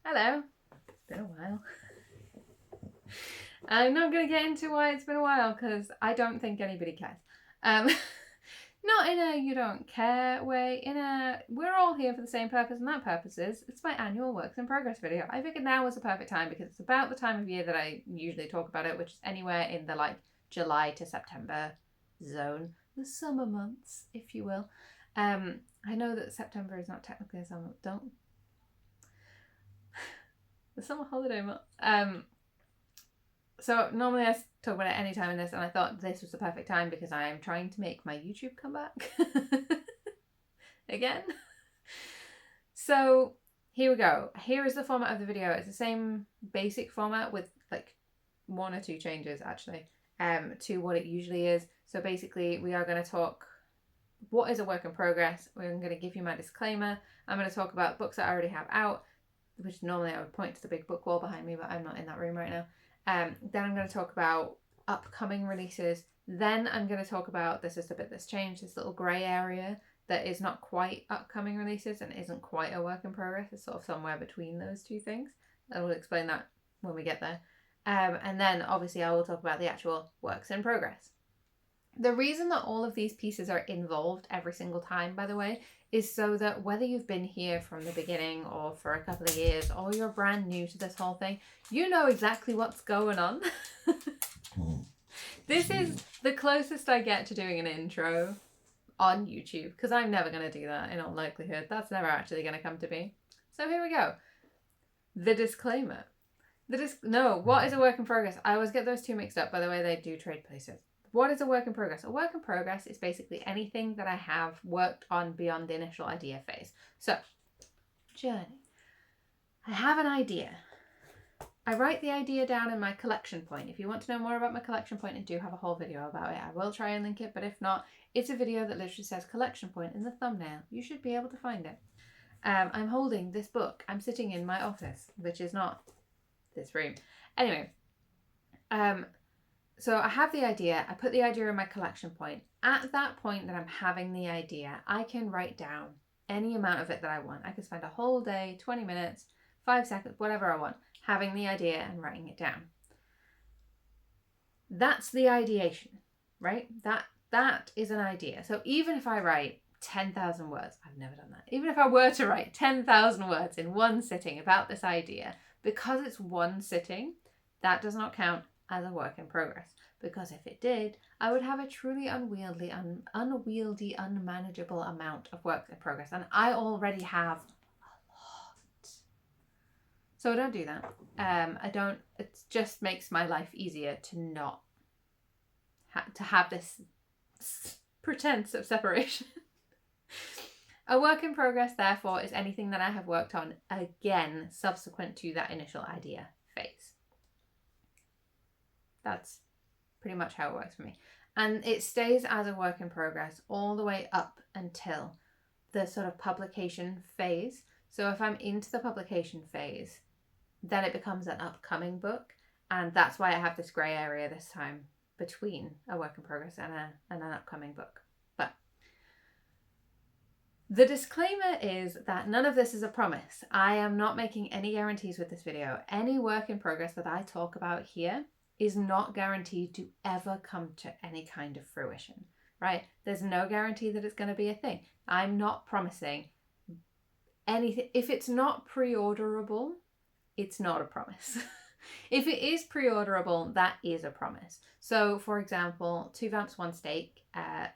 Hello. It's been a while. I'm not going to get into why it's been a while because I don't think anybody cares. Not in a you don't care way, we're all here for the same purpose, and that purpose is it's my annual works in progress video. I figured now was the perfect time because it's about the time of year that I usually talk about it, which is anywhere in the July to September zone, the summer months, if you will. I know that September is not technically a summer. Don't the summer holiday month. So normally I talk about it any time in this, and I thought this was the perfect time because I am trying to make my YouTube come back again. So here we go. Here is the format of the video. It's the same basic format with like one or two changes actually to what it usually is. So basically we are going to talk what is a work in progress. We're going to give you my disclaimer. I'm going to talk about books that I already have out, which normally I would point to the big book wall behind me, but I'm not in that room right now. Then I'm going to talk about upcoming releases. Then I'm going to talk about, this is the bit that's changed, this little grey area that is not quite upcoming releases and isn't quite a work in progress. It's sort of somewhere between those two things. I will explain that when we get there. And then obviously I will talk about the actual works in progress. The reason that all of these pieces are involved every single time, by the way, is so that whether you've been here from the beginning or for a couple of years or you're brand new to this whole thing, you know exactly what's going on. This is the closest I get to doing an intro on YouTube because I'm never going to do that in all likelihood. That's never actually going to come to me. So here we go. The disclaimer. What is a work in progress? I always get those two mixed up. By the way, they do trade places. What is a work in progress? A work in progress is basically anything that I have worked on beyond the initial idea phase. So, journey. I have an idea. I write the idea down in my collection point. If you want to know more about my collection point, I do have a whole video about it. I will try and link it, but if not, it's a video that literally says collection point in the thumbnail. You should be able to find it. I'm holding this book. I'm sitting in my office, which is not this room. Anyway, so I have the idea, I put the idea in my collection point. At that point that I'm having the idea, I can write down any amount of it that I want. I can spend a whole day, 20 minutes, 5 seconds, whatever I want, having the idea and writing it down. That's the ideation, right? That is an idea. So even if I write 10,000 words, I've never done that. Even if I were to write 10,000 words in one sitting about this idea, because it's one sitting, that does not count as a work in progress, because if it did, I would have a truly unwieldy, unmanageable amount of work in progress, and I already have a lot. So I don't do that. It just makes my life easier to not to have this pretense of separation. A work in progress, therefore, is anything that I have worked on again subsequent to that initial idea phase. That's pretty much how it works for me. And it stays as a work in progress all the way up until the sort of publication phase. So if I'm into the publication phase, then it becomes an upcoming book. And that's why I have this grey area this time between a work in progress and an upcoming book. But the disclaimer is that none of this is a promise. I am not making any guarantees with this video. Any work in progress that I talk about here is not guaranteed to ever come to any kind of fruition, right? There's no guarantee that it's going to be a thing. I'm not promising anything. If it's not pre-orderable, it's not a promise. If it is pre-orderable, that is a promise. So, for example, 2 Vamps 1 Steak,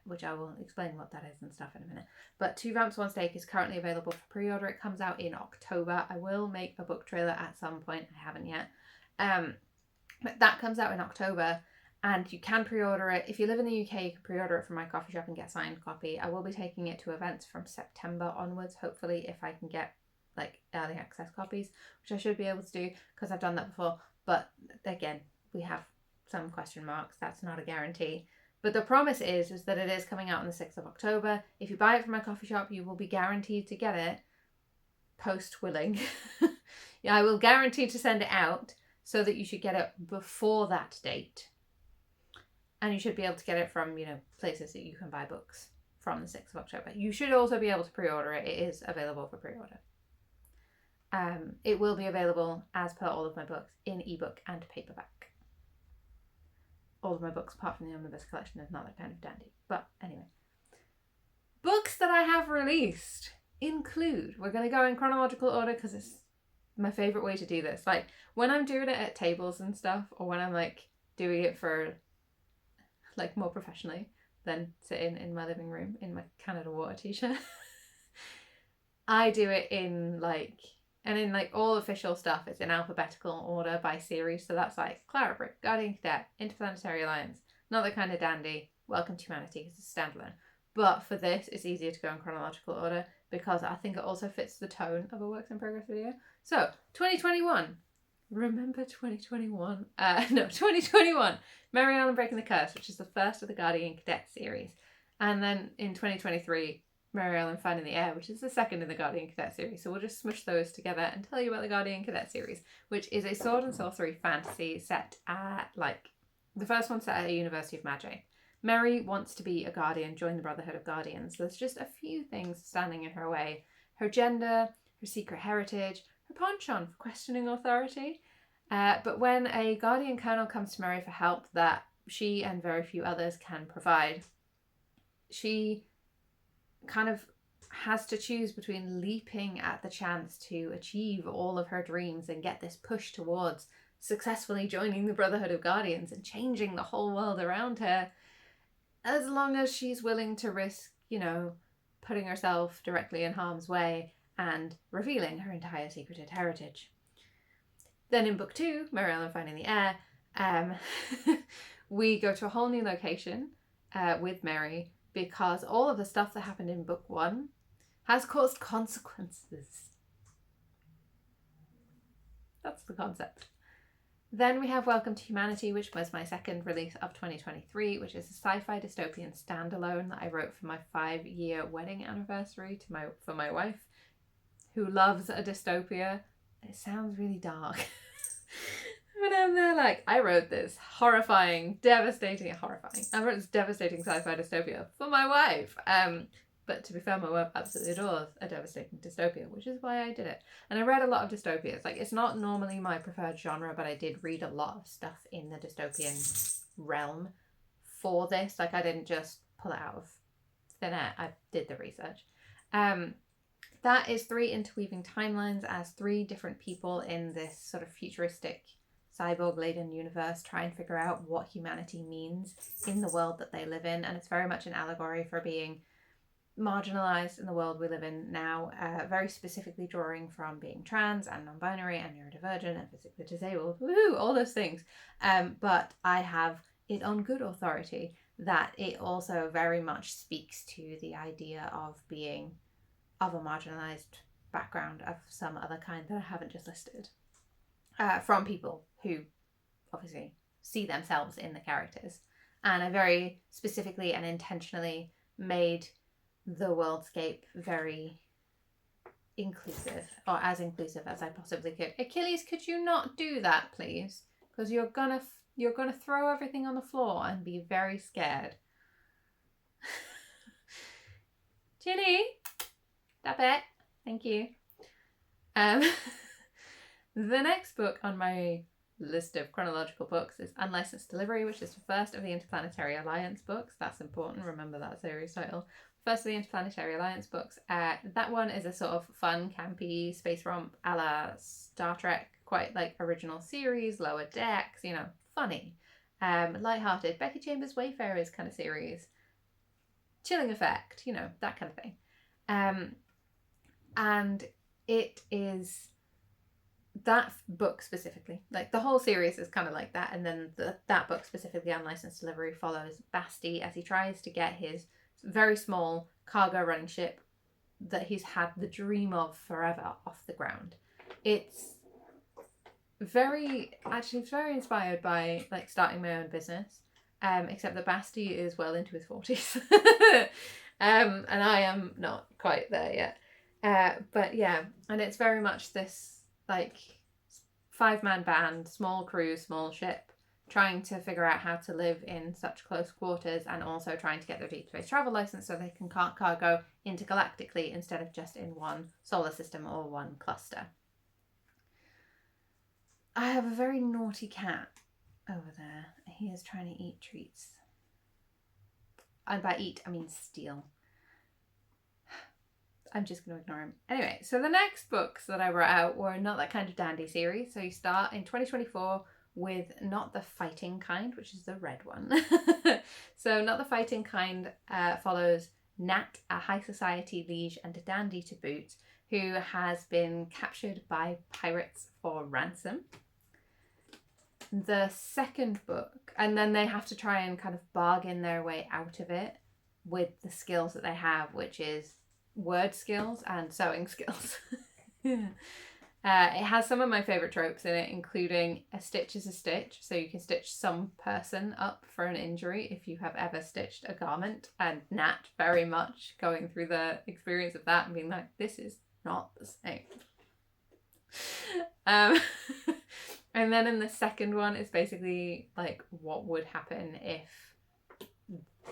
which I will explain what that is and stuff in a minute. But 2 Vamps 1 Steak is currently available for pre-order. It comes out in October. I will make a book trailer at some point. I haven't yet. But that comes out in October, and you can pre-order it. If you live in the UK, you can pre-order it from my coffee shop and get a signed copy. I will be taking it to events from September onwards, hopefully, if I can get early access copies, which I should be able to do because I've done that before. But again, we have some question marks. That's not a guarantee. But the promise is that it is coming out on the 6th of October. If you buy it from my coffee shop, you will be guaranteed to get it post-willing. Yeah, I will guarantee to send it out so that you should get it before that date. And you should be able to get it from, places that you can buy books from the 6th of October. You should also be able to pre-order it. It is available for pre-order. It will be available, as per all of my books, in ebook and paperback. All of my books, apart from the Omnibus Collection, is not that kind of dandy. But anyway. Books that I have released include, we're going to go in chronological order because it's my favourite way to do this. Like, when I'm doing it at tables and stuff, or when I'm, like, doing it for, like, more professionally than sitting in my living room in my Canada Water t-shirt, I do it in, like, and in, like, all official stuff, it's in alphabetical order by series. So that's, like, Clara Brick, Guardian Cadet, Interplanetary Alliance, Not That Kind of Dandy, Welcome to Humanity, because it's standalone. But for this, it's easier to go in chronological order because I think it also fits the tone of a works in progress video. So, 2021. Remember 2021? 2021. Mary Ellen Breaking the Curse, which is the first of the Guardian Cadet series. And then in 2023, Mary Ellen Finding the Air, which is the second in the Guardian Cadet series. So we'll just smush those together and tell you about the Guardian Cadet series, which is a sword and sorcery fantasy set at, like, the first one set at a University of Magic. Mary wants to be a guardian, join the Brotherhood of Guardians. There's just a few things standing in her way. Her gender, her secret heritage, her penchant for questioning authority. But when a guardian colonel comes to Mary for help that she and very few others can provide, she kind of has to choose between leaping at the chance to achieve all of her dreams and get this push towards successfully joining the Brotherhood of Guardians and changing the whole world around her, as long as she's willing to risk, putting herself directly in harm's way and revealing her entire secreted heritage. Then in book 2, Mary Ellen Finding the Air, we go to a whole new location with Mary because all of the stuff that happened in book 1 has caused consequences. That's the concept. Then we have Welcome to Humanity, which was my second release of 2023, which is a sci-fi dystopian standalone that I wrote for my 5-year wedding anniversary for my wife, who loves a dystopia. It sounds really dark. But I'm there like, I wrote this devastating sci-fi dystopia for my wife. But to be fair, my wife absolutely adores a devastating dystopia, which is why I did it. And I read a lot of dystopias. Like, it's not normally my preferred genre, but I did read a lot of stuff in the dystopian realm for this. Like, I didn't just pull it out of thin air. I did the research. That is 3 interweaving timelines as 3 different people in this sort of futuristic cyborg-laden universe try and figure out what humanity means in the world that they live in. And it's very much an allegory for being marginalized in the world we live in now, very specifically drawing from being trans and non-binary and neurodivergent and physically disabled, woohoo, all those things. But I have it on good authority that it also very much speaks to the idea of being of a marginalized background of some other kind that I haven't just listed, from people who obviously see themselves in the characters. And I very specifically and intentionally made the worldscape very inclusive, or as inclusive as I possibly could. Achilles, could you not do that, please? Because you're gonna throw everything on the floor and be very scared. Chili, stop it. Thank you. The next book on my list of chronological books is Unlicensed Delivery, which is the first of the Interplanetary Alliance books. That's important. Remember that series title. First of the Interplanetary Alliance books. That one is a sort of fun, campy space romp a la Star Trek, quite like original series, Lower Decks, funny, lighthearted, Becky Chambers Wayfarers kind of series, chilling effect, that kind of thing. And it is that book specifically, like the whole series is kind of like that, and then that book specifically, Unlicensed Delivery, follows Basti as he tries to get his very small cargo running ship that he's had the dream of forever off the ground. It's very inspired by like starting my own business, except that Basti is well into his 40s. And I am not quite there yet. But yeah, and it's very much this like 5-man band, small crew, small ship, trying to figure out how to live in such close quarters, and also trying to get their deep space travel license so they can cart cargo intergalactically instead of just in one solar system or one cluster. I have a very naughty cat over there. He is trying to eat treats. And by eat, I mean steal. I'm just going to ignore him. Anyway, so the next books that I brought out were Not That Kind of Dandy series. So you start in 2024 with Not the Fighting Kind, which is the red one. So Not the Fighting Kind follows Nat, a high society liege and a dandy to boot, who has been captured by pirates for ransom. The second book, and then they have to try and kind of bargain their way out of it with the skills that they have, which is word skills and sewing skills. It has some of my favourite tropes in it, including a stitch is a stitch, so you can stitch some person up for an injury if you have ever stitched a garment, and Nat very much going through the experience of that and being like, this is not the same. And then in the second one, it's basically like what would happen if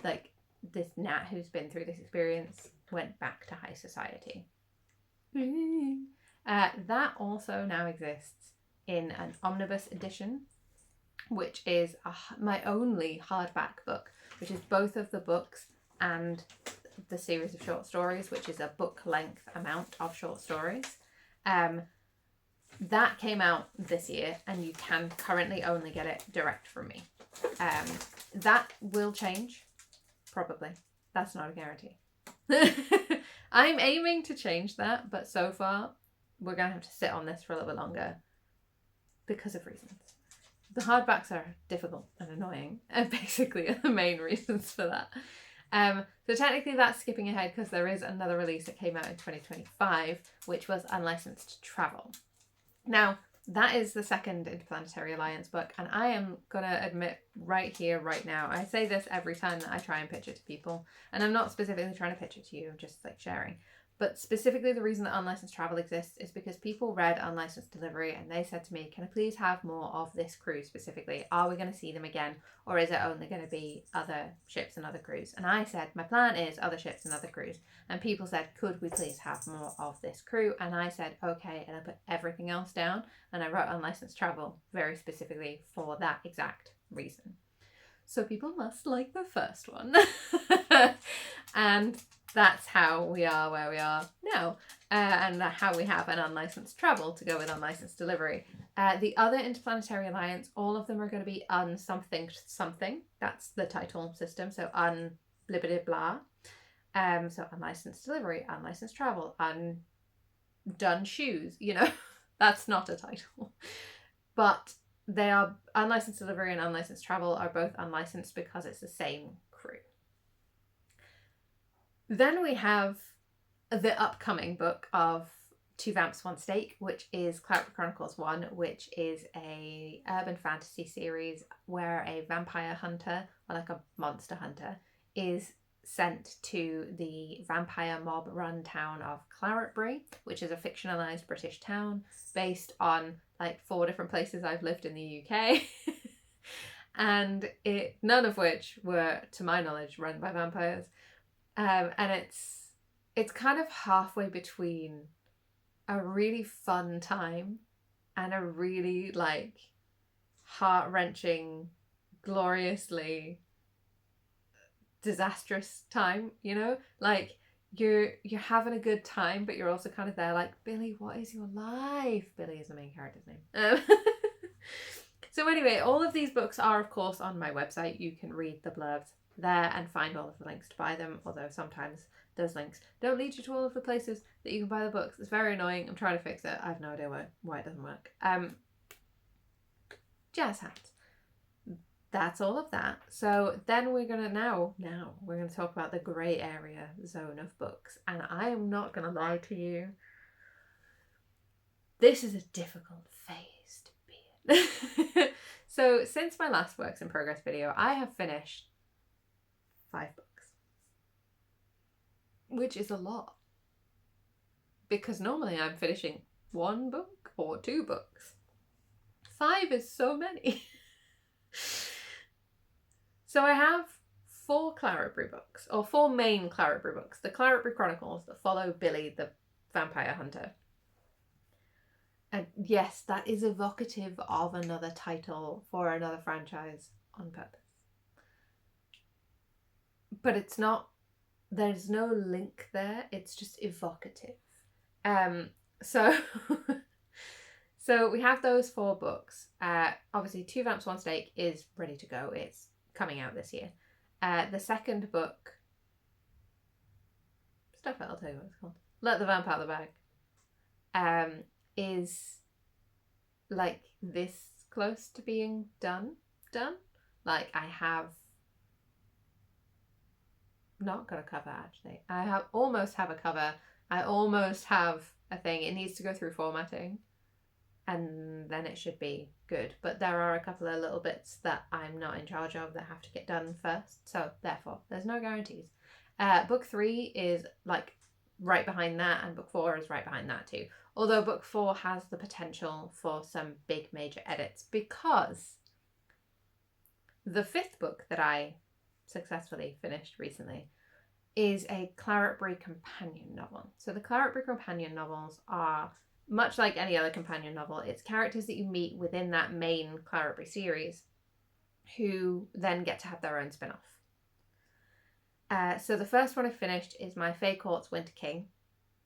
like this Nat who's been through this experience went back to high society. That also now exists in an omnibus edition, which is my only hardback book, which is both of the books and the series of short stories, which is a book length amount of short stories. That came out this year, and you can currently only get it direct from me. That will change, probably. That's not a guarantee. I'm aiming to change that, but so far we're going to have to sit on this for a little bit longer because of reasons. The hardbacks are difficult and annoying, and basically are the main reasons for that. So technically that's skipping ahead because there is another release that came out in 2025, which was Unlicensed Travel. Now, that is the second Interplanetary Alliance book, and I am going to admit right here, right now, I say this every time that I try and pitch it to people, and I'm not specifically trying to pitch it to you, I'm just like sharing. But specifically the reason that Unlicensed Travel exists is because people read Unlicensed Delivery and they said to me, can I please have more of this crew specifically? Are we going to see them again? Or is it only going to be other ships and other crews? And I said, my plan is other ships and other crews. And people said, could we please have more of this crew? And I said, okay. And I put everything else down and I wrote Unlicensed Travel very specifically for that exact reason. So people must like the first one. And that's how we are where we are now. And how we have an Unlicensed Travel to go with Unlicensed Delivery. The other Interplanetary Alliance, all of them are going to be something. That's the title system. So blibbity blah. So Unlicensed Delivery, Unlicensed Travel, Undone Shoes. You know, that's not a title. But they are Unlicensed Delivery and Unlicensed Travel are both unlicensed because it's the same crew. Then we have the upcoming book of Two Vamps, One Stake, which is Cloudberry Chronicles 1, which is a urban fantasy series where a vampire hunter, or like a monster hunter, is sent to the vampire mob run town of Claretbury, which is a fictionalized British town based on like 4 different places I've lived in the UK. And none of which were, to my knowledge, run by vampires. And it's kind of halfway between a really fun time and a really like heart-wrenching, gloriously disastrous time, you know? Like you're having a good time, but you're also kind of there like, Billy, what is your life? Billy is the main character's name. So anyway, all of these books are of course on my website. You can read the blurbs there and find all of the links to buy them, although sometimes those links don't lead you to all of the places that you can buy the books. It's very annoying. I'm trying to fix it. I have no idea why it doesn't work. Jazz hands. That's all of that. So then we're gonna now we're gonna talk about the grey area zone of books, and I am not gonna lie to you, this is a difficult phase to be in. So since my last works in progress video, I have finished 5 books, which is a lot because normally I'm finishing 1 book or 2 books. 5 is so many. So I have 4 Claretbury books, or 4 main Claretbury books. The Claretbury Chronicles that follow Billy the vampire hunter. And yes, that is evocative of another title for another franchise on purpose. But it's not, there's no link there, it's just evocative. So so we have those 4 books. Obviously, Two Vamps, One Stake is ready to go. It's coming out this year. The second book, stuff it, I'll tell you what it's called. Let the Vamp Out of the Bag. Is like this close to being done. Like, I have not got a cover, actually. I almost have a cover. I almost have a thing. It needs to go through formatting, and then it should be good. But there are a couple of little bits that I'm not in charge of that have to get done first. So therefore, there's no guarantees. Book 3 is like right behind that, and book 4 is right behind that too. Although book 4 has the potential for some big major edits, because the 5th book that I successfully finished recently is a Claretbury companion novel. So the Claretbury companion novels are much like any other companion novel. It's characters that you meet within that main Claretbury series who then get to have their own spin-off. So the first one I finished is my Fae Court's Winter King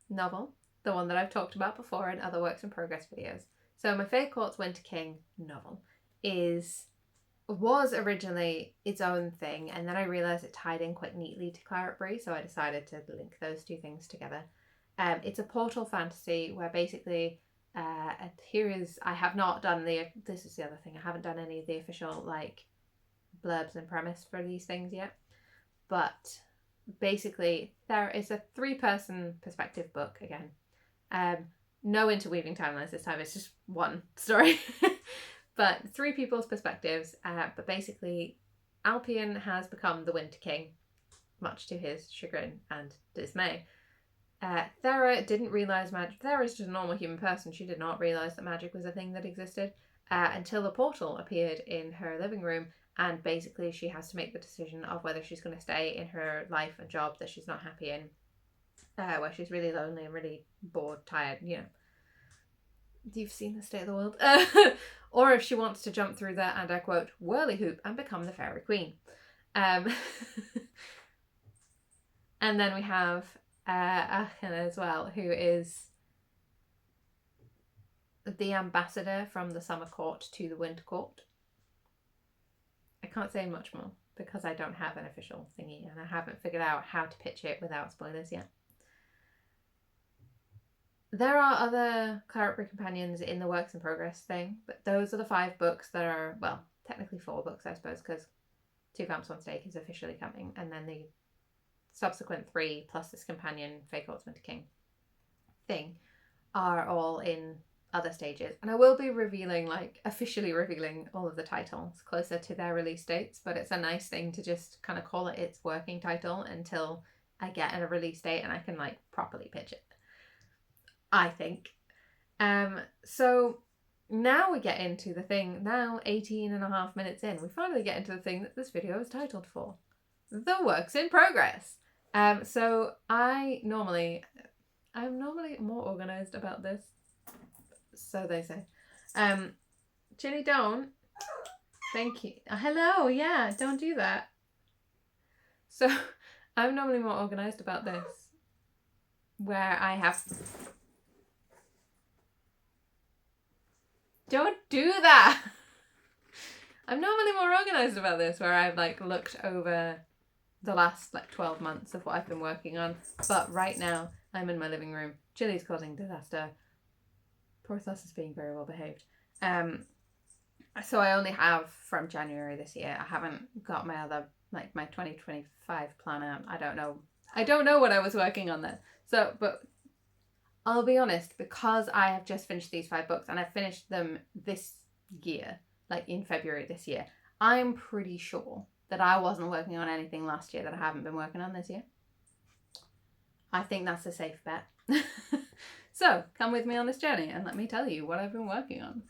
novel, the one that I've talked about before in other works in progress videos. So my Fae Court's Winter King novel was originally its own thing, and then I realised it tied in quite neatly to Claretbury, so I decided to link those two things together. It's a portal fantasy where basically, I have not done this is the other thing, I haven't done any of the official like blurbs and premise for these things yet. But basically, there is a 3-person perspective book again. No interweaving timelines this time, it's just one story. But 3 people's perspectives. But basically, Alpion has become the Winter King, much to his chagrin and dismay. Thera didn't realise magic. Thera is just a normal human person. She did not realise that magic was a thing that existed until a portal appeared in her living room. And basically, she has to make the decision of whether she's going to stay in her life and job that she's not happy in, where she's really lonely and really bored, tired, you know. You've seen the state of the world. Or if she wants to jump through that and, I quote, whirly hoop and become the fairy queen. And then we have Aachen as well, who is the ambassador from the Summer Court to the Winter Court. I can't say much more because I don't have an official thingy and I haven't figured out how to pitch it without spoilers yet. There are other Claretbury companions in the works in progress thing, but those are the 5 books that are, well, technically 4 books, I suppose, because Two Vamps, One Stake is officially coming, and then the subsequent 3 plus this companion Fae Court's Winter King thing are all in other stages. And I will be revealing, like, officially revealing all of the titles closer to their release dates, but it's a nice thing to just kind of call it its working title until I get a release date and I can, like, properly pitch it, I think. So now we get into the thing. Now, 18.5 minutes in, we finally get into the thing that this video is titled for. The works in progress. So I'm normally more organised about this. So they say. Chili, don't. Thank you. Hello, yeah, don't do that. So I'm normally more organised about this, where I have... Don't do that! I'm normally more organised about this, where I've like looked over the last like 12 months of what I've been working on. But right now, I'm in my living room. Chili's causing disaster. Porthos is being very well behaved. So I only have from January this year. I haven't got my other, like my 2025 planner. I don't know what I was working on then. So, but I'll be honest, because I have just finished these 5 books and I've finished them this year, like in February this year, I'm pretty sure that I wasn't working on anything last year that I haven't been working on this year. I think that's a safe bet. So come with me on this journey and let me tell you what I've been working on.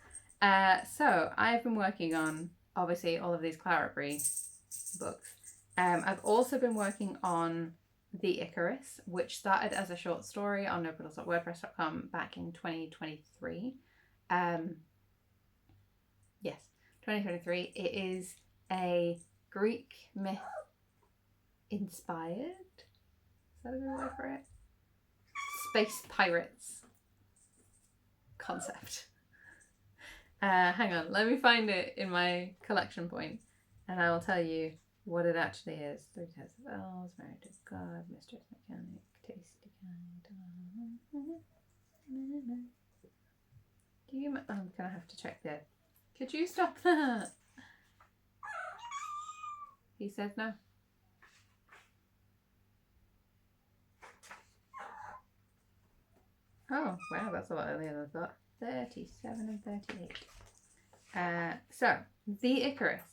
So I've been working on, obviously, all of these Claretbury books. I've also been working on The Icarus, which started as a short story on nopodles.wordpress.com back in 2023. Yes, 2023. It is a Greek myth inspired. Is that a good word for it? Space pirates concept. Hang on, let me find it in my collection point, and I will tell you what it actually is. 3 types of elves, married to God, mistress, mechanic, tasty kind. I'm gonna have to check this. Could you stop that? He says no. Oh, wow, that's a lot earlier than I thought. 37 and 38. So, the Icarus.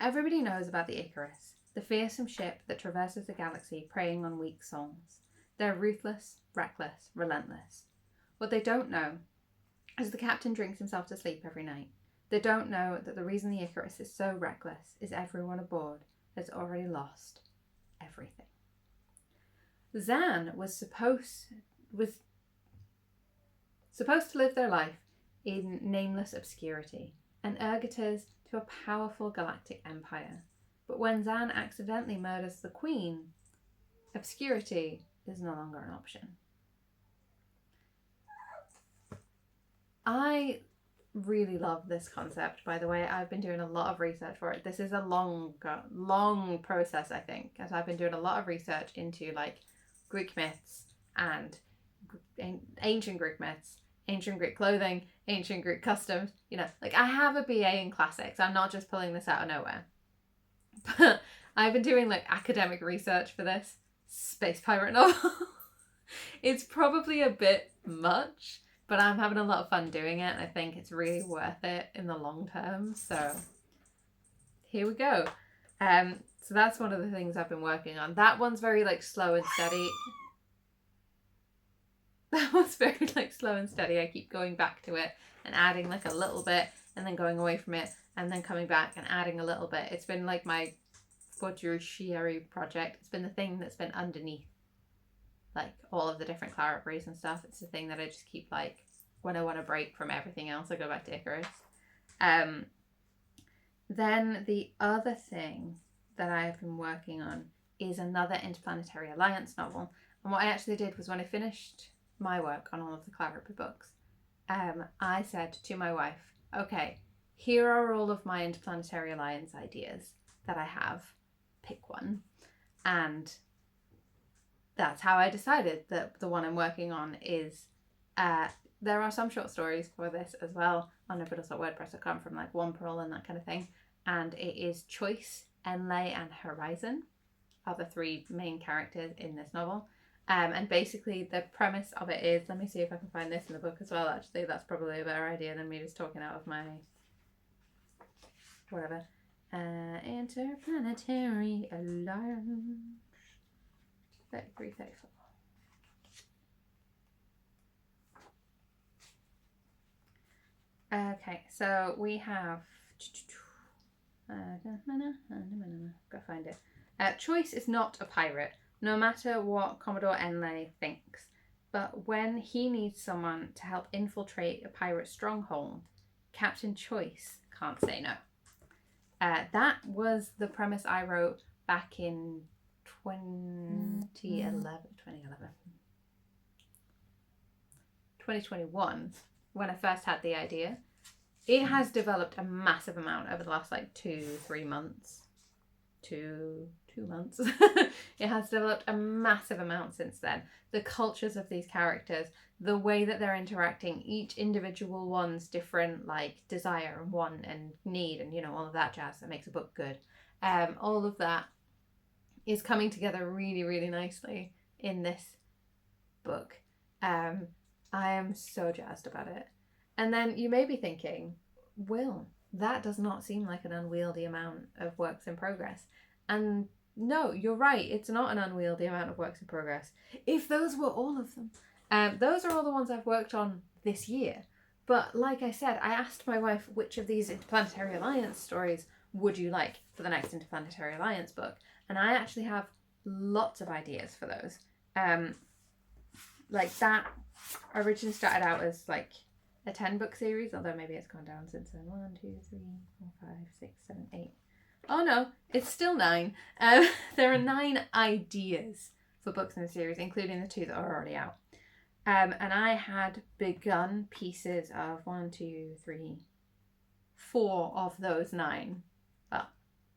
Everybody knows about the Icarus, the fearsome ship that traverses the galaxy preying on weak souls. They're ruthless, reckless, relentless. What they don't know is the captain drinks himself to sleep every night. They don't know that the reason the Icarus is so reckless is everyone aboard has already lost everything. Zan was supposed to live their life in nameless obscurity, and ergaters to a powerful galactic empire. But when Zan accidentally murders the Queen, obscurity is no longer an option. I really love this concept, by the way. I've been doing a lot of research for it. This is a long process, I think, as I've been doing a lot of research into like Greek myths and ancient Greek myths, ancient Greek clothing, ancient Greek customs. You know, like I have a BA in classics. I'm not just pulling this out of nowhere. But I've been doing like academic research for this space pirate novel. It's probably a bit much, but I'm having a lot of fun doing it, and I think it's really worth it in the long term. So here we go. So that's one of the things I've been working on. That one's very like slow and steady. That one's very like slow and steady. I keep going back to it and adding like a little bit and then going away from it and then coming back and adding a little bit. It's been like my Fauchery project. It's been the thing that's been underneath like all of the different claret breeds and stuff. It's the thing that I just keep like when I want to break from everything else, I go back to Icarus. Then the other thing that I've been working on is another Interplanetary Alliance novel. And what I actually did was when I finished my work on all of the claret books, I said to my wife, okay, here are all of my Interplanetary Alliance ideas that I have. Pick one. And that's how I decided that the one I'm working on is, there are some short stories for this as well on nobilis.wordpress.com from like One Pearl and that kind of thing. And it is Choice, Enlay, and Horizon are the 3 main characters in this novel. And basically the premise of it is, let me see if I can find this in the book as well, actually. That's probably a better idea than me just talking out of my whatever. Interplanetary Alliance 33, 34. Okay, so we have gotta find it. Choice is not a pirate, no matter what Commodore Enlay thinks. But when he needs someone to help infiltrate a pirate stronghold, Captain Choice can't say no. That was the premise I wrote back in 2021, when I first had the idea. It has developed a massive amount over the last like 2-3 months. 2 months. It has developed a massive amount since then. The cultures of these characters, the way that they're interacting, each individual one's different like desire and want and need and, you know, all of that jazz that makes a book good. All of that is coming together really, really nicely in this book. I am so jazzed about it. And then you may be thinking, Will, that does not seem like an unwieldy amount of works in progress. And no, you're right. It's not an unwieldy amount of works in progress. If those were all of them. Those are all the ones I've worked on this year. But like I said, I asked my wife which of these Interplanetary Alliance stories would you like for the next Interplanetary Alliance book. And I actually have lots of ideas for those. Like that originally started out as like a 10-book series, although maybe it's gone down since then. 1, 2, 3, 4, 5, 6, 7, 8. Oh no, it's still 9. There are 9 ideas for books in the series, including the 2 that are already out. And I had begun pieces of 1, 2, 3, 4 of those 9. Well,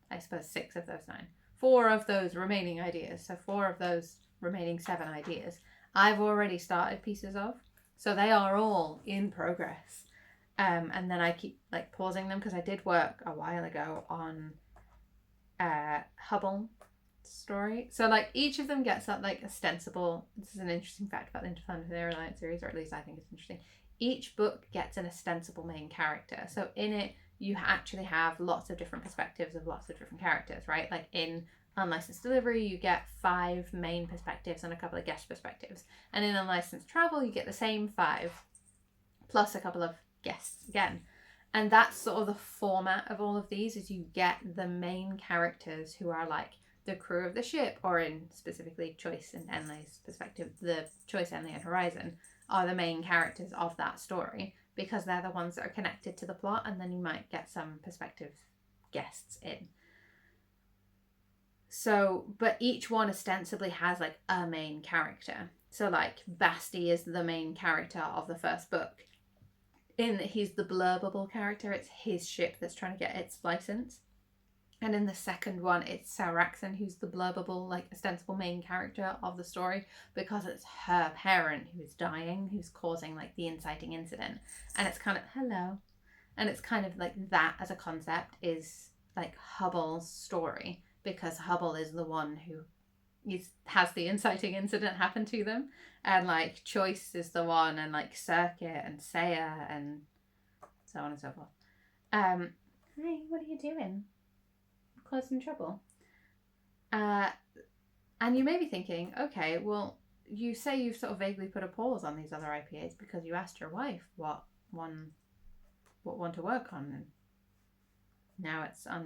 I suppose 6 of those 9. 4 of those remaining ideas. So 4 of those remaining 7 ideas I've already started pieces of. So they are all in progress. And then I keep like pausing them because I did work a while ago on Hubble story. So like each of them gets that like ostensible. This is an interesting fact about the Interplanetary Alliance series, or at least I think it's interesting. Each book gets an ostensible main character. So in it, you actually have lots of different perspectives of lots of different characters, right? Like in Unlicensed Delivery, you get 5 main perspectives and a couple of guest perspectives. And in Unlicensed Travel, you get the same 5 plus a couple of guests again. And that's sort of the format of all of these, is you get the main characters who are like the crew of the ship, or in specifically Choice and Enlay's perspective, the Choice, Enlay, and Horizon are the main characters of that story because they're the ones that are connected to the plot, and then you might get some perspective guests in. So, but each one ostensibly has like a main character. So like Basti is the main character of the first book, in that he's the blurbable character. It's his ship that's trying to get its license. And in the second one, it's Saraxon who's the blurbable, like ostensible main character of the story, because it's her parent who's dying, who's causing like the inciting incident. And it's kind of, hello. And it's kind of like that as a concept is like Hubble's story, because Hubble is the one who has the inciting incident happen to them. And like Choice is the one, and like Circuit and Saya and so on and so forth. Hi, what are you doing? Causing trouble. And you may be thinking, okay, well, you say you've sort of vaguely put a pause on these other IPAs because you asked your wife what one to work on, and now it's I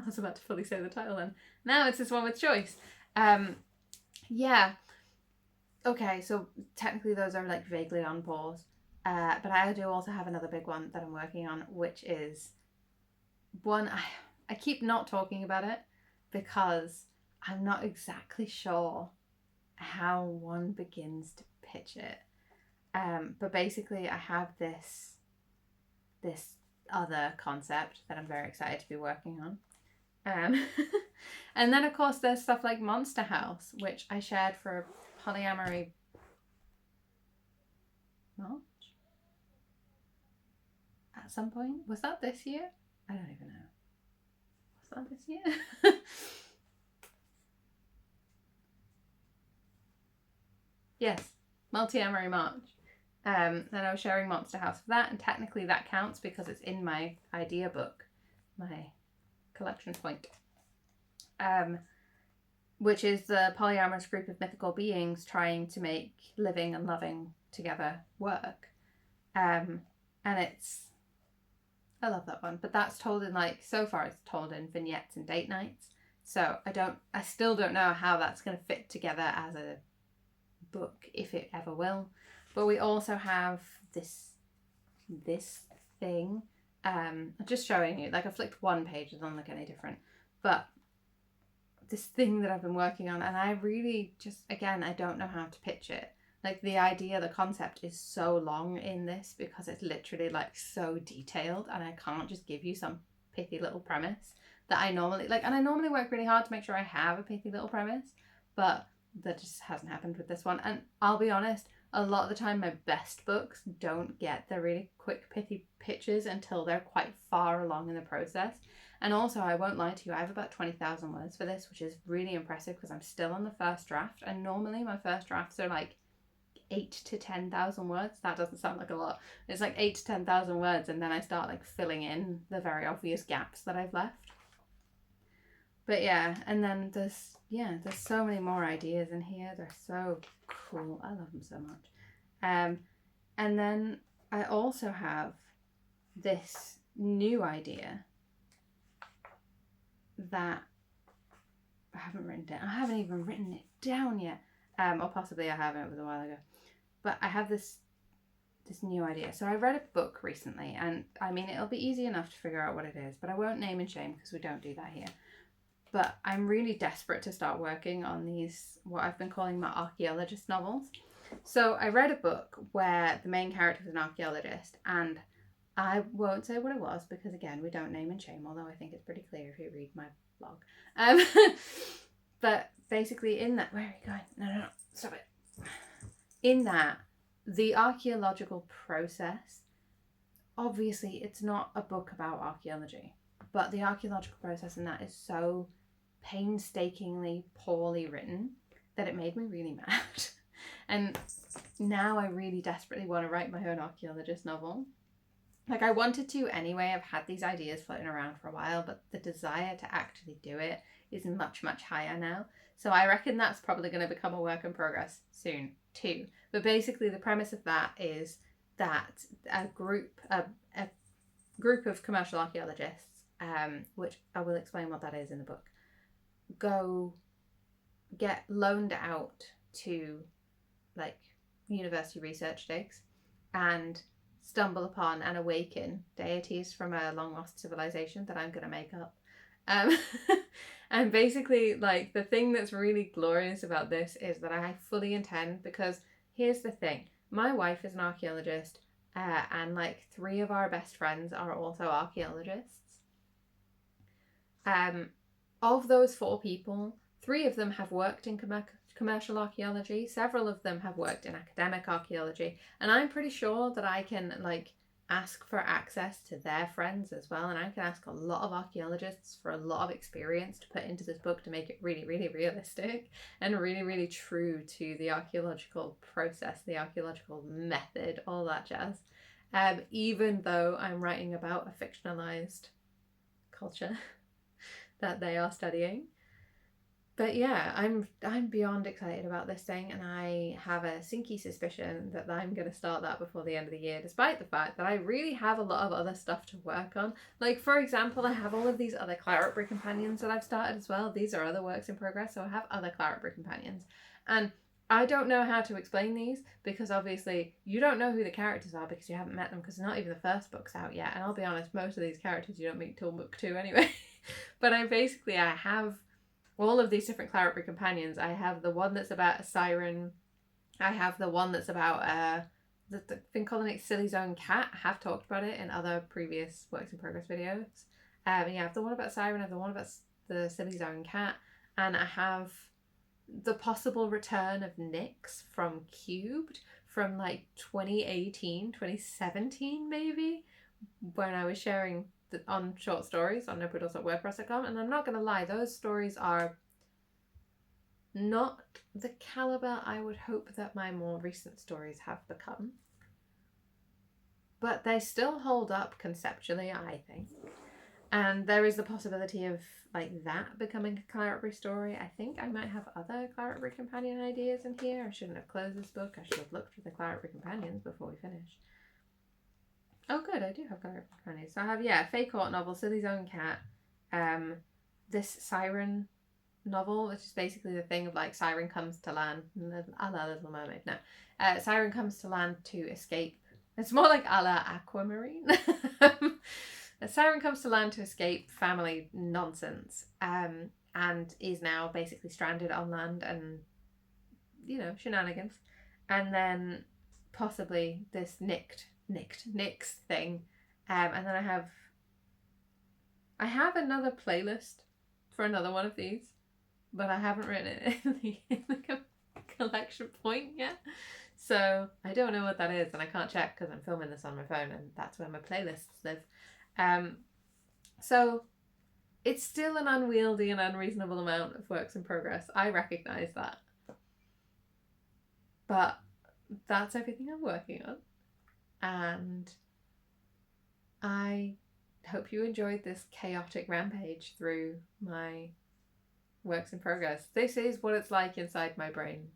was about to fully say the title then. Now it's this one with Choice. Yeah. Okay, so technically those are like vaguely on pause. But I do also have another big one that I'm working on, which is one I keep not talking about it because I'm not exactly sure how one begins to pitch it. But basically I have this other concept that I'm very excited to be working on. And then of course there's stuff like Monster House, which I shared for Polyamory March at some point. Was that this year? I don't even know. Was that this year? Yes, Multi-Amory March. And I was sharing Monster House for that, and technically that counts because it's in my idea book, my collection point, which is the polyamorous group of mythical beings trying to make living and loving together work. And it's, I love that one, but that's told in like, so far it's told in vignettes and date nights. So I still don't know how that's going to fit together as a book, if it ever will. But we also have this thing. I'm just showing you, like I flicked one page, it doesn't look any different. But this thing that I've been working on, and I really just, again, I don't know how to pitch it. Like the idea, the concept is so long in this because it's literally like so detailed, and I can't just give you some pithy little premise that I normally like. And I normally work really hard to make sure I have a pithy little premise, but that just hasn't happened with this one. And I'll be honest, a lot of the time my best books don't get the really quick pithy pitches until they're quite far along in the process. And also, I won't lie to you, I have about 20,000 words for this, which is really impressive because I'm still on the first draft, and normally my first drafts are like 8,000 to 10,000 words. That doesn't sound like a lot. It's like 8,000 to 10,000 words, and then I start like filling in the very obvious gaps that I've left. But yeah, and then there's so many more ideas in here. They're so cool. I love them so much. And then I also have this new idea that I haven't written down. I haven't even written it down yet. Or possibly I haven't. It was a while ago. But I have this this new idea. So I read a book recently, and I mean, it'll be easy enough to figure out what it is, but I won't name and shame because we don't do that here. But I'm really desperate to start working on these, what I've been calling my archaeologist novels. So I read a book where the main character was an archaeologist, and I won't say what it was because, again, we don't name and shame, although I think it's pretty clear if you read my blog. But basically in that, where are you going? No, stop it. In that, the archaeological process, obviously it's not a book about archaeology, but the archaeological process in that is so painstakingly poorly written that it made me really mad. And now I really desperately want to write my own archaeologist novel. Like, I wanted to anyway. I've had these ideas floating around for a while, but the desire to actually do it is much, much higher now. So I reckon that's probably going to become a work in progress soon too. But basically the premise of that is that a group of commercial archaeologists, which I will explain what that is in the book, get loaned out to like university research digs and stumble upon and awaken deities from a long lost civilization that I'm going to make up. And basically, like, the thing that's really glorious about this is that I fully intend, because here's the thing, my wife is an archaeologist, and like 3 of our best friends are also archaeologists. Of those 4 people, 3 of them have worked in commercial archaeology, several of them have worked in academic archaeology, and I'm pretty sure that I can like ask for access to their friends as well, and I can ask a lot of archaeologists for a lot of experience to put into this book to make it really, really realistic and really, really true to the archaeological process, the archaeological method, all that jazz. Even though I'm writing about a fictionalized culture that they are studying. But yeah, I'm beyond excited about this thing, and I have a sinky suspicion that I'm going to start that before the end of the year, despite the fact that I really have a lot of other stuff to work on. Like, for example, I have all of these other Clarity companions that I've started as well. These are other works in progress, so I have other Clarity companions. And I don't know how to explain these, because obviously you don't know who the characters are because you haven't met them, because not even the first book's out yet. And I'll be honest, most of these characters you don't meet till book 2 anyway. But I have all of these different Clarity companions. I have the one that's about a siren. I have the one that's about the thing called a Silly Zone cat. I have talked about it in other previous works in progress videos. Yeah, I have the one about siren. I have the one about the Silly Zone cat, and I have the possible return of Nyx from Cubed from like 2018, 2017 maybe, when I was sharing on short stories on nopoodles.wordpress.com, and I'm not going to lie, those stories are not the caliber I would hope that my more recent stories have become, but they still hold up conceptually, I think. And there is the possibility of like that becoming a Clarity story. I think I might have other Clarity companion ideas in here. I shouldn't have closed this book. I should have looked for the Clarity companions before we finish. Oh, good, I do have Clarity companions. So I have, yeah, Fae Court novel, Silly Zone cat, this siren novel, which is basically the thing of like siren comes to land, a la Little Mermaid. No, siren comes to land to escape. It's more like a la Aquamarine. A siren comes to land to escape family nonsense, and is now basically stranded on land, and you know, shenanigans. And then possibly this Nyx thing, and then I have another playlist for another one of these, but I haven't written it in the collection point yet, so I don't know what that is, and I can't check because I'm filming this on my phone, and that's where my playlists live. So it's still an unwieldy and unreasonable amount of works in progress. I recognize that, but that's everything I'm working on, and I hope you enjoyed this chaotic rampage through my works in progress. This is what it's like inside my brain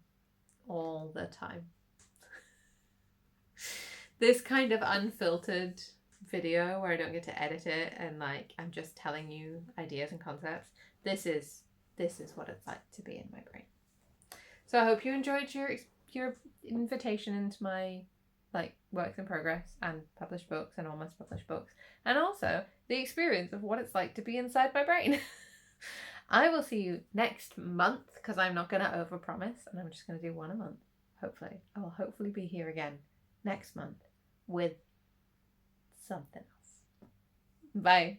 all the time. This kind of unfiltered video where I don't get to edit it and like I'm just telling you ideas and concepts. This is what it's like to be in my brain. So I hope you enjoyed your invitation into my like works in progress and published books and almost published books, and also the experience of what it's like to be inside my brain. I will see you next month, because I'm not going to overpromise, and I'm just going to do one a month. Hopefully. I will hopefully be here again next month with something else. Bye.